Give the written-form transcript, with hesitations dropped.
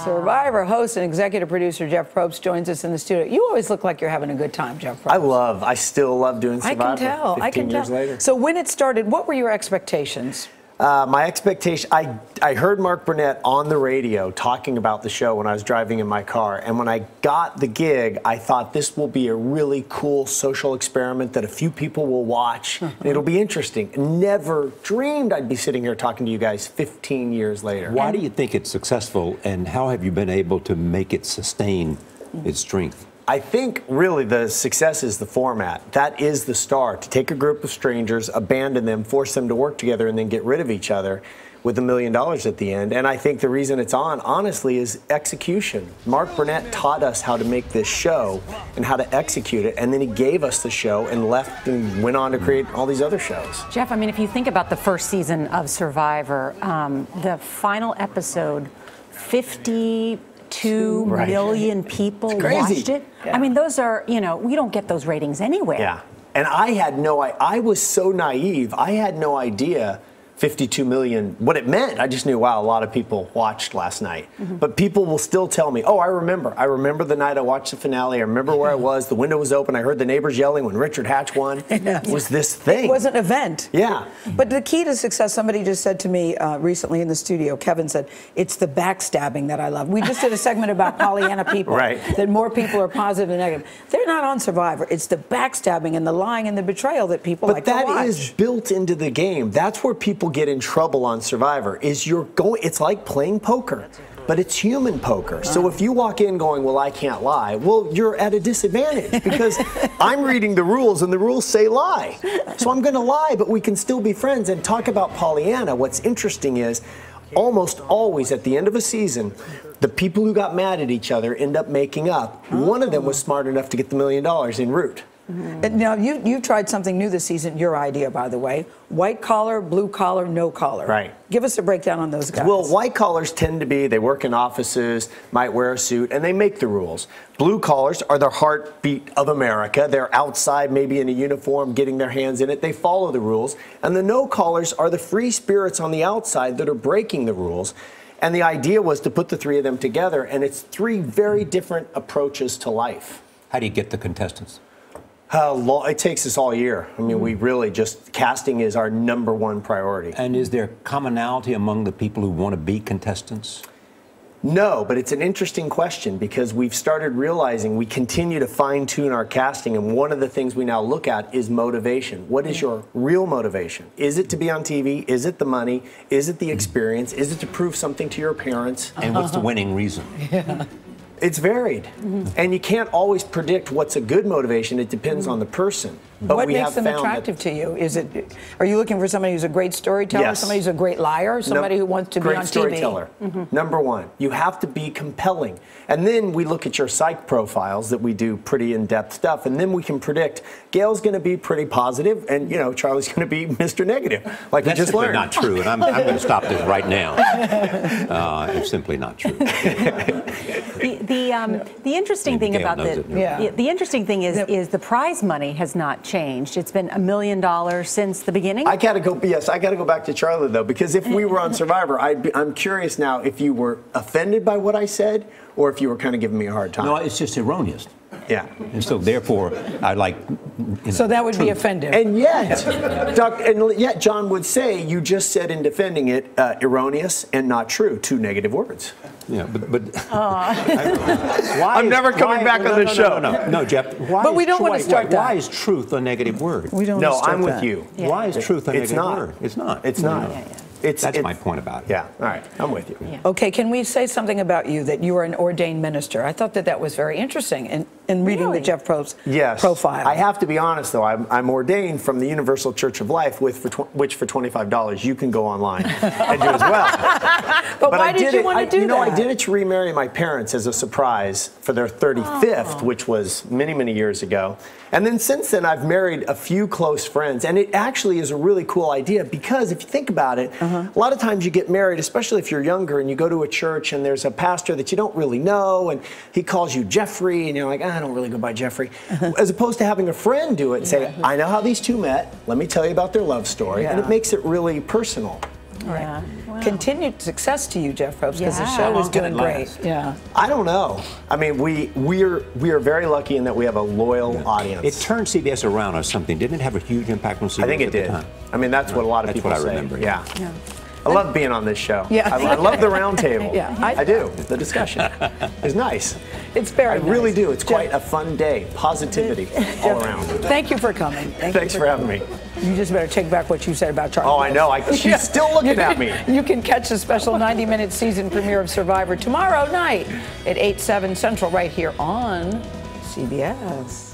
Survivor host and executive producer Jeff Probst joins us in the studio. You always look like you're having a good time, Jeff Probst. I still love doing Survivor. I can tell. 15 years later. So when it started, what were your expectations? My expectation, I heard Mark Burnett on the radio talking about the show when I was driving in my car. And when I got the gig, I thought this will be a really cool social experiment that a few people will watch. And it'll be interesting. Never dreamed I'd be sitting here talking to you guys 15 years later. Why do you think it's successful, and how have you been able to make it sustain its strength? I think really the success is the format. That is the star, to take a group of strangers, abandon them, force them to work together, and then get rid of each other with $1 million at the end. And I think the reason it's on, honestly, is execution. Mark Burnett taught us how to make this show and how to execute it, and then he gave us the show and left and went on to create all these other shows. Jeff, I mean, if you think about the first season of Survivor, the final episode, 52 million people watched it. Yeah. I mean, those are, you know, we don't get those ratings anywhere. Yeah. And I was so naive. I had no idea 52 million, what it meant. I just knew, wow, a lot of people watched last night. But people will still tell me, oh, I remember the night I watched the finale. I remember where I was. The window was open. I heard the neighbors yelling when Richard Hatch won. It was this thing. It was an event. Yeah. But the key to success, somebody just said to me recently in the studio, Kevin said, it's the backstabbing that I love. We just did a segment about Pollyanna people. Right. That more people are positive than negative. They're not on Survivor. It's the backstabbing and the lying and the betrayal that people like to watch. But that is built into the game. That's where people get in trouble on Survivor, is it's like playing poker, but it's human poker. So if you walk in going, well, I can't lie, well, you're at a disadvantage because I'm reading the rules and the rules say lie. So I'm going to lie, but we can still be friends. And talk about Pollyanna, what's interesting is almost always at the end of a season, the people who got mad at each other end up making up. One of them was smart enough to get the $1 million en route. Now, you've tried something new this season, your idea, by the way. White collar, blue collar, no collar. Right. Give us a breakdown on those guys. Well, white collars tend to be, they work in offices, might wear a suit, and they make the rules. Blue collars are the heartbeat of America. They're outside, maybe in a uniform, getting their hands in it. They follow the rules. And the no collars are the free spirits on the outside that are breaking the rules. And the idea was to put the three of them together, and it's three very different approaches to life. How do you get the contestants? It takes us all year. I mean, we really just, casting is our #1 priority. And is there commonality among the people who want to be contestants? No, but it's an interesting question because we've started realizing we continue to fine-tune our casting, and one of the things we now look at is motivation. What is your real motivation? Is it to be on TV? Is it the money? Is it the experience? Is it to prove something to your parents? And what's the winning reason? Yeah. It's varied. And you can't always predict what's a good motivation. It depends on the person. But what we makes have them found attractive to you? Are you looking for somebody who's a great storyteller, Yes. somebody who's a great liar, somebody who wants to be on Great TV? storyteller. #1. You have to be compelling. And then we look at your psych profiles that we do pretty in-depth stuff, and then we can predict Gail's going to be pretty positive, and you know Charlie's going to be Mr. Negative, like we just learned. That's simply not true, and I'm going to stop this right now. It's simply not true. The interesting thing about the interesting thing is the prize money has not changed. It's been $1 million since the beginning. I got to go back to Charlie though, because if we were on Survivor, I'm curious now if you were offended by what I said, or if you were kind of giving me a hard time. No, it's just erroneous. Yeah. And so therefore, I like. So that would be offensive. And yet, John would say you just said in defending it erroneous and not true, 2 negative words. Yeah, but I'm never coming back on the show. No, Jeff. But we don't want to start that. Why is truth a negative word? We don't. No, I'm with you. Yeah. Why is truth a negative not. word? It's not. It's not. That's my point about it. Yeah, all right, I'm with you. Yeah. Okay, can we say something about you, that you are an ordained minister? I thought that was very interesting in reading the Jeff Probst profile. I have to be honest, though. I'm ordained from the Universal Church of Life, which for $25 you can go online and do as well. But why did you want to do that? I did it to remarry my parents as a surprise for their 35th, which was many, many years ago. And then since then, I've married a few close friends. And it actually is a really cool idea because if you think about it, a lot of times you get married, especially if you're younger, and you go to a church and there's a pastor that you don't really know, and he calls you Jeffrey, and you're like, I don't really go by Jeffrey. As opposed to having a friend do it and say, I know how these two met. Let me tell you about their love story. And it makes it really personal. Yeah. Well, continued success to you, Jeff Probst, because the Yeah. show How is long can doing it great. last? Yeah. I don't know. I mean, we are very lucky in that we have a loyal audience. It turned CBS around or something. Didn't it have a huge impact on CBS I think it at the did. time? I mean, that's what a lot of That's people what I say. remember. Yeah. I love being on this show. Yeah. I love the round table. Yeah, I do. The discussion is nice. It's very I really nice. do. It's quite a fun day. Positivity all around. Thank you for coming. Thanks for having me. You just better take back what you said about Charlie. Oh, I know. She's still looking at me. You can catch the special 90-minute season premiere of Survivor tomorrow night at 8/7 Central right here on CBS.